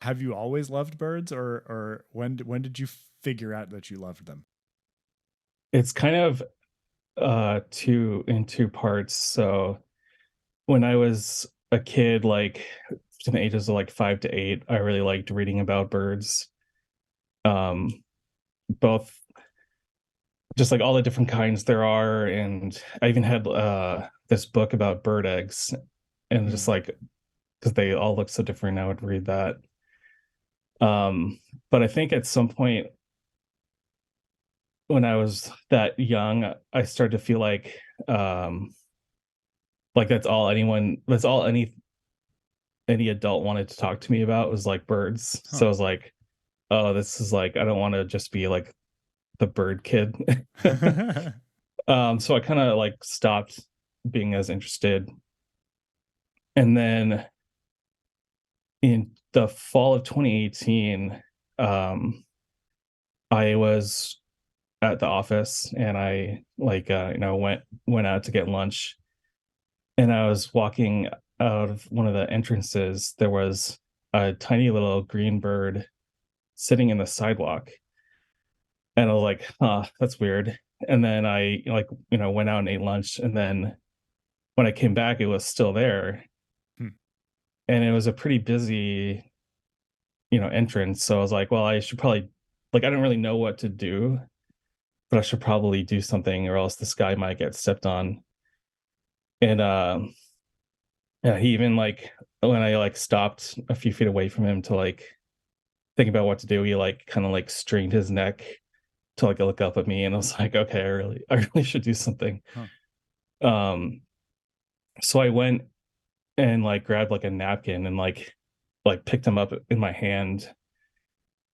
Have you always loved birds, or when did you figure out that you loved them? It's kind of two parts. So when I was a kid, like from the ages of like 5 to 8, I really liked reading about birds. Um, both just like all the different kinds there are, and I even had this book about bird eggs, and just Hmm. like because they all look so different, I would read that. Um, but I think at some point when I was that young, I started to feel um like that's all any adult wanted to talk to me about was like birds. So I Huh. was like, oh, this is like I don't want to just be like the bird kid. So I kind of like stopped being as interested. And then in the fall of 2018, I was at the office and I went out to get lunch, and I was walking out of one of the entrances. There was a tiny little green bird sitting in the sidewalk, and I was like, "Huh, that's weird." And then I went out and ate lunch, and then when I came back, it was still there, Hmm. and it was a pretty busy, entrance. So I was like, "Well, I should probably like I don't really know what to do, but I should probably do something, or else this guy might get stepped on." And yeah, he even like when I like stopped a few feet away from him to like think about what to do, he like kind of like strained his neck to like look up at me, and I was like, okay, I really should do something. Huh. Um, so I went and like grabbed like a napkin and like picked him up in my hand.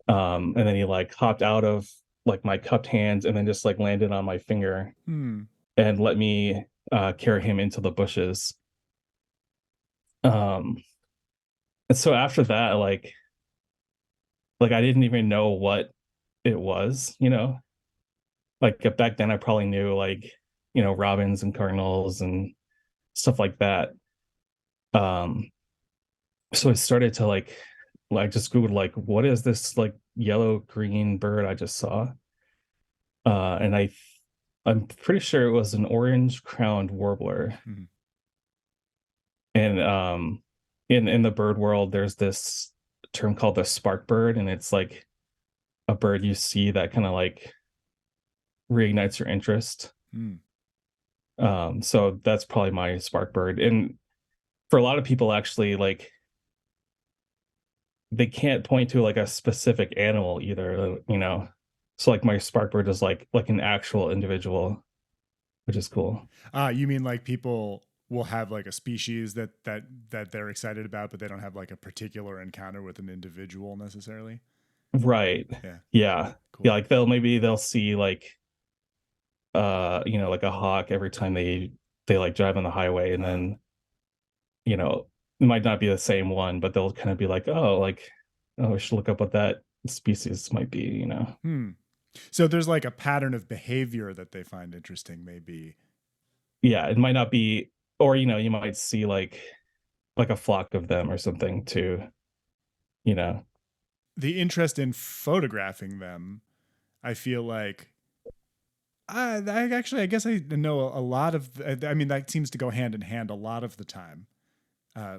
And then he like hopped out of like my cupped hands and then just like landed on my finger Hmm. and let me carry him into the bushes. Um, and so after that, like I didn't even know what it was, like back then I probably knew like, robins and cardinals and stuff like that. Um, so I started to like just Googled like what is this like yellow green bird I just saw? And I'm pretty sure it was an orange crowned warbler. Hmm. And in the bird world, there's this term called the spark bird, and it's like a bird you see that kind of like reignites your interest. Hmm. So that's probably my spark bird. And for a lot of people, actually, like they can't point to like a specific animal either. So like my spark bird is like an actual individual, which is cool. You mean like people will have like a species that they're excited about, but they don't have like a particular encounter with an individual necessarily? Right. Yeah. Yeah. Yeah, Cool. like they'll see like a hawk every time they like drive on the highway, and Uh, then, you know, it might not be the same one, but they'll kind of be like, "Oh, like oh, I should look up what that species might be." hmm. So there's like a pattern of behavior that they find interesting, maybe. Yeah, it might not be, or you might see like a flock of them or something too, you know. The interest in photographing them, I feel like I actually, I guess I know a lot of. I mean, that seems to go hand in hand a lot of the time.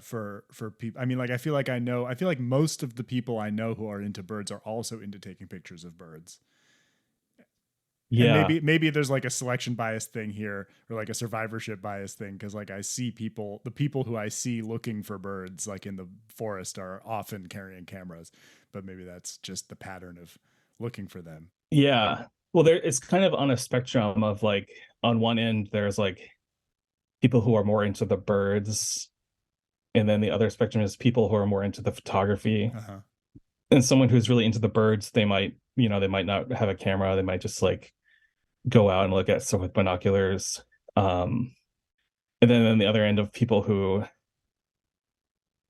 For people, I mean, like I feel like I know. I feel like most of the people I know who are into birds are also into taking pictures of birds. And Yeah. maybe there's like a selection bias thing here, or like a survivorship bias thing, because like I see people, the people who I see looking for birds like in the forest are often carrying cameras, but maybe that's just the pattern of looking for them. Yeah. Well, there it's kind of on a spectrum of like on one end there's like people who are more into the birds, and then the other spectrum is people who are more into the photography. Uh-huh. And someone who's really into the birds, they might not have a camera, they might just like go out and look at stuff with binoculars. Um and then on the other end of people who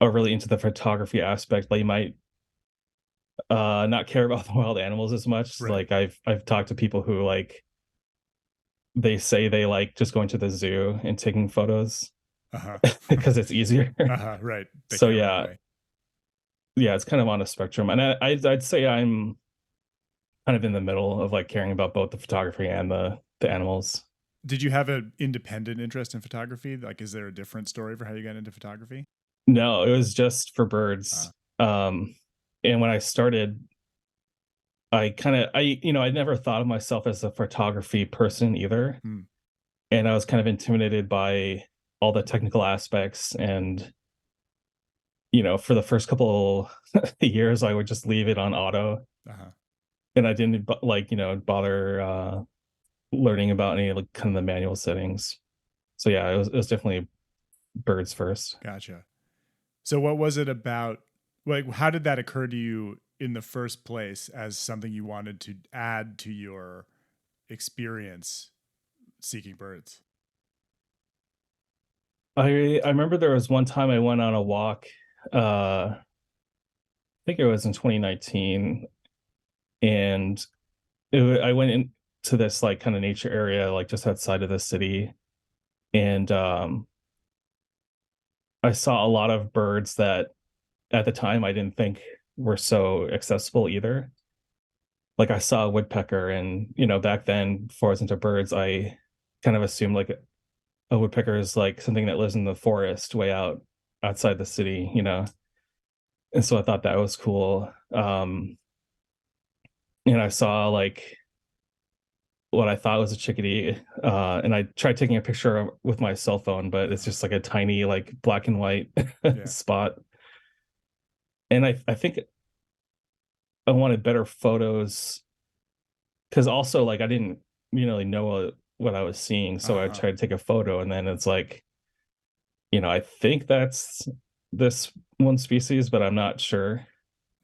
are really into the photography aspect, they might not care about the wild animals as much. Right. Like I've talked to people who like they say they like just going to the zoo and taking photos Uh-huh. because it's easier. Uh-huh. Right. They So can't run yeah, away. yeah, it's kind of on a spectrum, and I'd say I'm kind of in the middle of like caring about both the photography and the animals. Did you have an independent interest in photography? Like, is there a different story for how you got into photography? No, it was just for Uh, birds. And when I started, I never thought of myself as a photography person either. hmm, And I was kind of intimidated by all the technical aspects. And, for the first couple years, I would just leave it on auto. uh-huh. And I didn't bother learning about any like kind of the manual settings. So yeah, it was definitely birds first. Gotcha. So what was it about, like, how did that occur to you in the first place as something you wanted to add to your experience seeking birds? I remember there was one time I went on a walk. I think it was in 2019, and I went into this like kind of nature area, like just outside of the city, and I saw a lot of birds that at the time I didn't think were so accessible either. Like I saw a woodpecker, and back then, before I was into birds, I kind of assumed like a woodpecker is like something that lives in the forest way out outside the city. And so I thought that was cool. And I saw like what I thought was a chickadee, and I tried taking a picture with my cell phone, but it's Uh, just like a tiny like black and white yeah. spot. And I think I wanted better photos because also like I didn't really know what I was seeing, so I Uh-huh. tried to take a photo, and then it's like, I think that's this one species, but I'm not sure.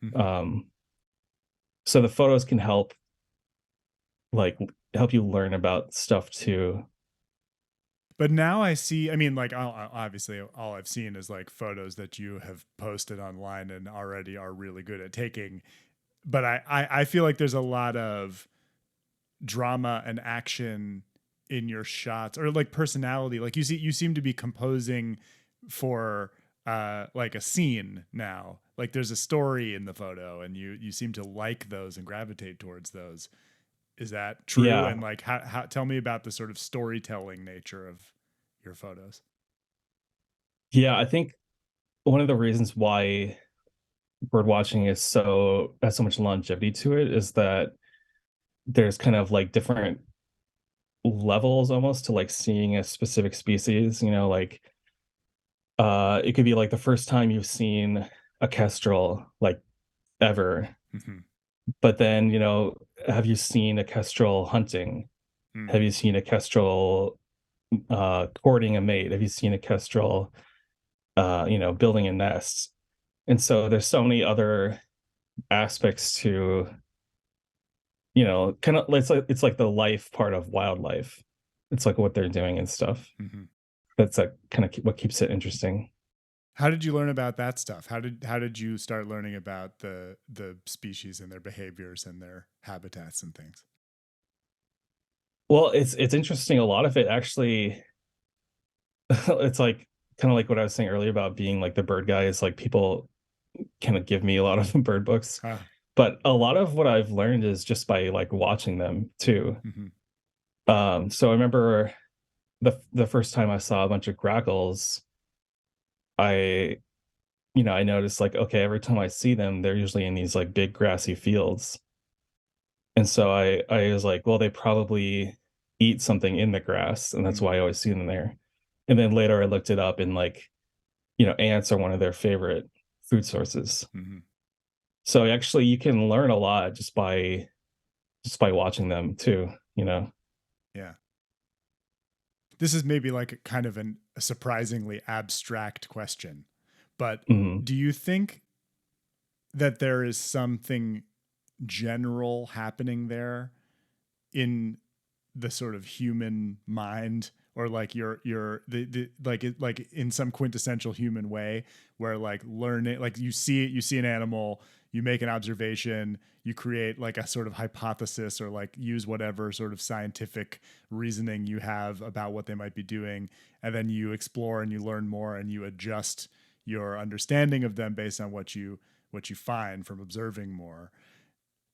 Hmm. Um, so the photos can like help you learn about stuff too. But now I see, I mean, like, obviously, all I've seen is like photos that you have posted online and already are really good at taking. But I feel like there's a lot of drama and action in your shots, or like personality. Like, you seem to be composing for like a scene now. Like, there's a story in the photo, and you seem to like those and gravitate towards those. Is that true? And Yeah, like, how tell me about the sort of storytelling nature of your photos. yeah. I think one of the reasons why bird watching has so much longevity to it is that there's kind of like different levels almost to like seeing a specific species. Like it could be like the first time you've seen a kestrel like ever, Mhm. but then have you seen a kestrel hunting? Mm. Have you seen a kestrel courting a mate? Have you seen a kestrel building a nest? And so there's so many other aspects to kind of it's like the life part of wildlife. It's like what they're doing and stuff. Mhm. That's like kind of what keeps it interesting. How did you learn about that stuff? How did you start learning about the species and their behaviors and their habitats and things? Well, it's interesting. A lot of it actually, it's like kind of like what I was saying earlier about being like the bird guy is like people kind of give me a lot of bird books, Ah, but a lot of what I've learned is just by like watching them too. mhm, So I remember the first time I saw a bunch of grackles, I I noticed like, okay, every time I see them, they're usually in these like big grassy fields. And so I was like, well, they probably eat something in the grass, and that's mm, why I always see them there. And then later I looked it up, and like, ants are one of their favorite food sources. mhm. So actually you can learn a lot just by watching them too. Yeah. This is maybe like a kind of a surprisingly abstract question, but Mhm. do you think that there is something general happening there in the sort of human mind, or like the like it, like in some quintessential human way, where like learning, like you see an animal, you make an observation, you create like a sort of hypothesis, or like use whatever sort of scientific reasoning you have about what they might be doing, and then you explore and you learn more and you adjust your understanding of them based on what you find from observing more.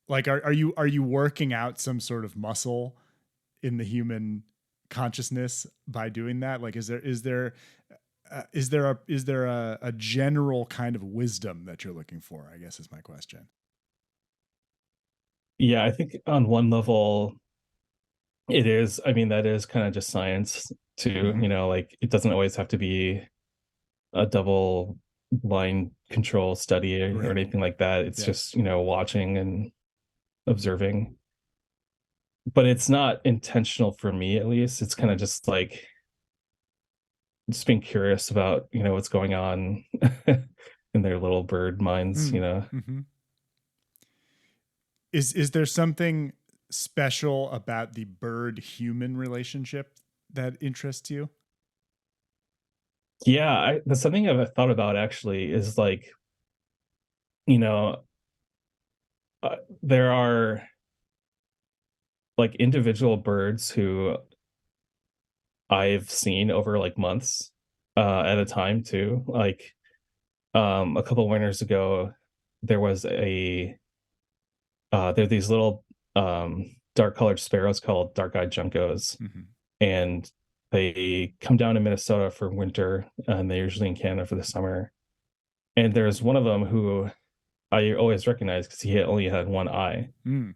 Like, are you working out some sort of muscle in the human consciousness by doing that? Like, is there a general kind of wisdom that you're looking for, I guess is my question. Yeah, I think on one level it is. I mean, that is kind of just science too, Mm-hmm. like it doesn't always have to be a double blind control study or Right. anything like that. It's Yeah. just, watching and observing. But it's not intentional for me at least. It's kind of Mm-hmm. just like just being curious about, what's going on in their little bird minds. Mm-hmm. Is there something special about the bird human relationship that interests you? Yeah, that's something I've thought about actually is like, you know, there are like individual birds who I've seen over like months at a time too. Like a couple winters ago, there was there are these little dark colored sparrows called dark-eyed juncos, Mm-hmm. and they come down to Minnesota for winter, and they're usually in Canada for the summer. And there's one of them who I always recognize because he only had one eye. Mm.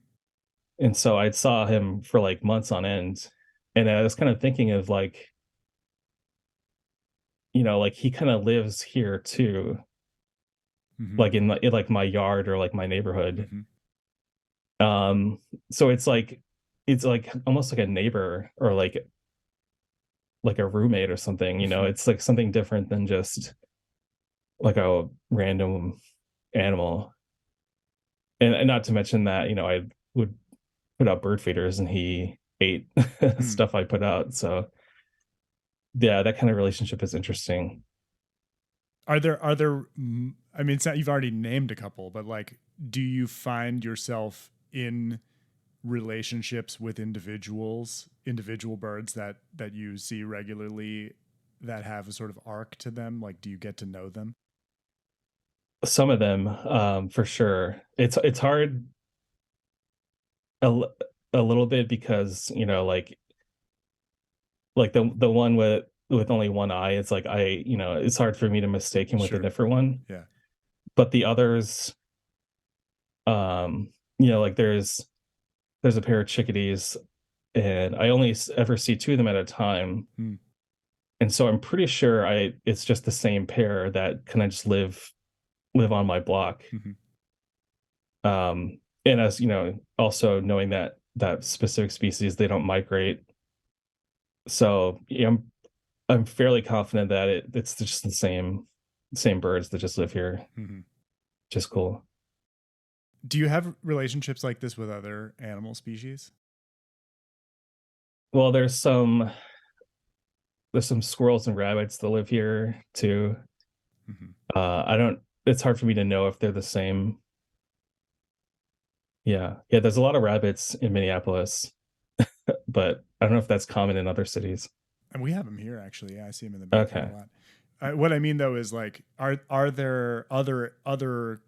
And so I saw him for like months on end. And I was kind of thinking of like, like he kind of lives here too, Mm-hmm. like in like my yard or like my neighborhood. Mm-hmm. Um, so it's like almost like a neighbor or like a roommate or something, Mm-hmm. it's like something different than just like a random animal. And not to mention that, I would put out bird feeders and he ate Mm. stuff I put out. So yeah, that kind of relationship is interesting. I mean, it's not, you've already named a couple, but like, do you find yourself in relationships with individual birds that you see regularly that have a sort of arc to them? Like, do you get to know them? Some of them, for sure. It's hard a, l- a little bit because, like the one with only one eye, it's like it's hard for me to mistake him with a Sure. different one. Yeah. But the others, like there's a pair of chickadees, and I only ever see two of them at a time. Mm. And so I'm pretty sure it's just the same pair that kind of just live on my block. Mm-hmm. And as also knowing that specific species, they don't migrate. So yeah, I'm fairly confident that it's just the same birds that just live here. Mm-hmm. Just cool. Do you have relationships like this with other animal species? Well, there's some squirrels and rabbits that live here too. Mm-hmm. I don't. It's hard for me to know if they're the same. Yeah, yeah. There's a lot of rabbits in Minneapolis, but I don't know if that's common in other cities. And we have them here, actually. Yeah, I see them in the backyard a Okay. lot. What I mean though is like, are there other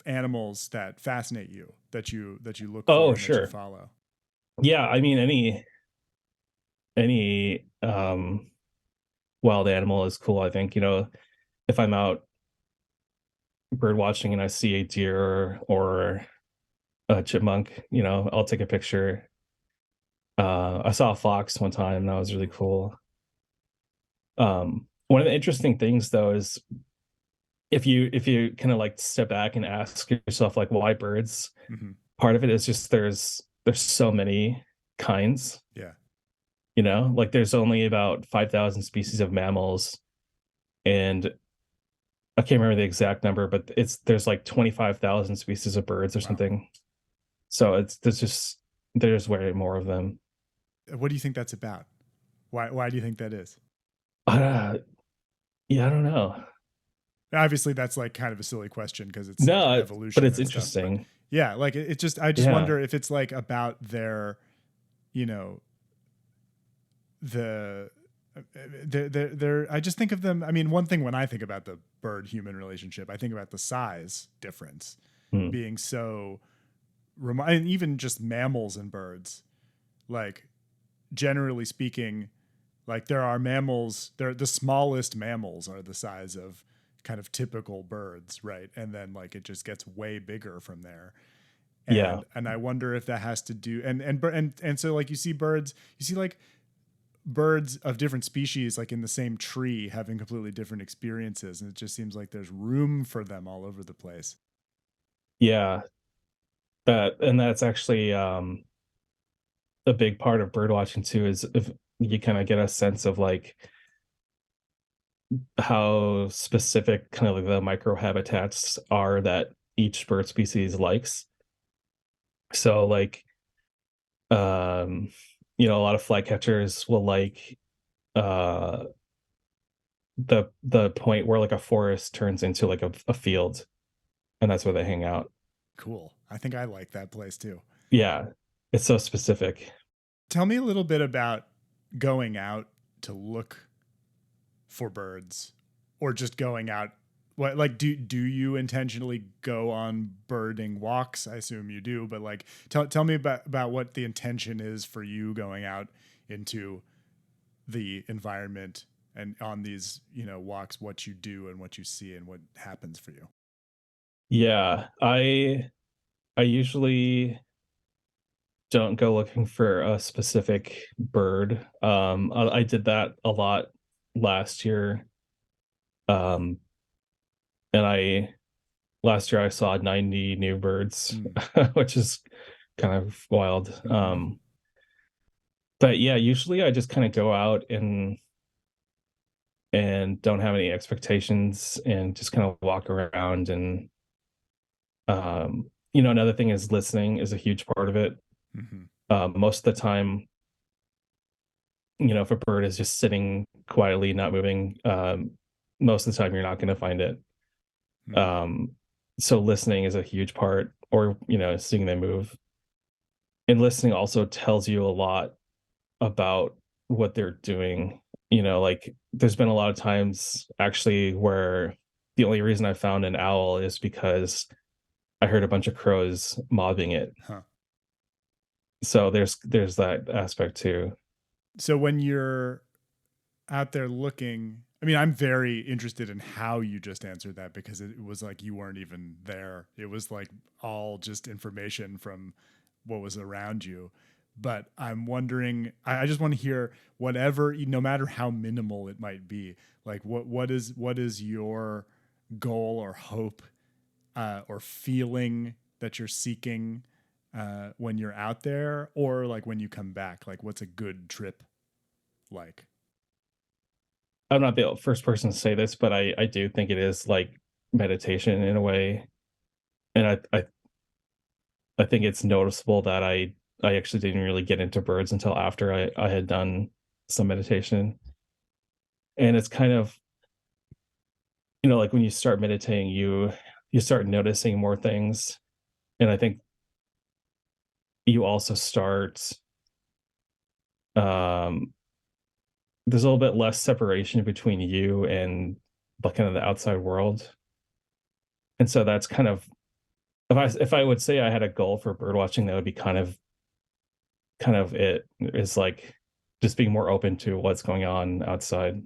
animals that fascinate you that you look for Oh, and that you sure. follow? Yeah, I mean any wild animal is cool. I think if I'm out bird watching and I see a deer or a chipmunk, I'll take a picture. I saw a fox one time, and that was really cool. One of the interesting things though is if you kind of like step back and ask yourself like why birds, Mm-hmm. part of it is just there's so many kinds, Yeah. like there's only about 5,000 species of mammals, and I can't remember the exact number, but there's like 25,000 species of birds or Wow. something. So there's way more of them. What do you think that's about? Why do you think that is? uh, yeah, I don't know. Obviously, that's like kind of a silly question because it's like No, but evolution it's and stuff. But interesting. yeah, like it just I just Yeah. wonder if it's like about their, you know, the I just think of them. I mean, one thing when I think about the bird human relationship. I think about the size difference Hmm. being so and even just mammals and birds. Like generally speaking, like there are mammals, they're the smallest mammals are the size of kind of typical birds, right? And then like it just gets way bigger from there. Yeah. And I wonder if that has to do and so like you see birds, you see like birds of different species like in the same tree having completely different experiences, and it just seems like there's room for them all over the place. Yeah. That's actually a big part of bird watching too, is if you kind of get a sense of like how specific kind of like the microhabitats are that each bird species likes. So like um a lot of flycatchers will like uh the point where like a forest turns into like a field, and that's where they hang out. Cool. I think I like that place too. Yeah, it's so specific. Tell me a little bit about going out to look for birds, or just going out. What, like, do you intentionally go on birding walks? I assume you do, but like tell me about what the intention is for you going out into the environment and on these, walks, what you do and what you see and what happens for you. Yeah, I usually don't go looking for a specific bird. I did that a lot last year. Um, and I last year I saw 90 new birds, Mm. which is kind of wild. Mm-hmm. But yeah, usually I just kind of go out and don't have any expectations and just kind of walk around. And another thing is listening is a huge part of it. Mm-hmm. Most of the time, if a bird is just sitting quietly, not moving, most of the time you're not going to find it. Mm. Um, so listening is a huge part, or seeing them move. And listening also tells you a lot about what they're doing. Like there's been a lot of times actually where the only reason I found an owl is because I heard a bunch of crows mobbing it. Huh. So there's that aspect too. So when you're out there looking, I mean, I'm very interested in how you just answered that, because it was like you weren't even there. It was like all just information from what was around you. But I'm wondering, I just want to hear whatever, no matter how minimal it might be, like what is your goal or hope, or feeling that you're seeking, when you're out there, or like when you come back, like what's a good trip like? I'm not the first person to say this, but I do think it is like meditation in a way. And I think it's noticeable that I actually didn't really get into birds until after I had done some meditation. And it's kind of, like when you start meditating, you start noticing more things. And I think you also start um there's a little bit less separation between you and like kind of the outside world. And so that's kind of, if I would say I had a goal for bird watching, that would be kind of it, is like just being more open to what's going on outside.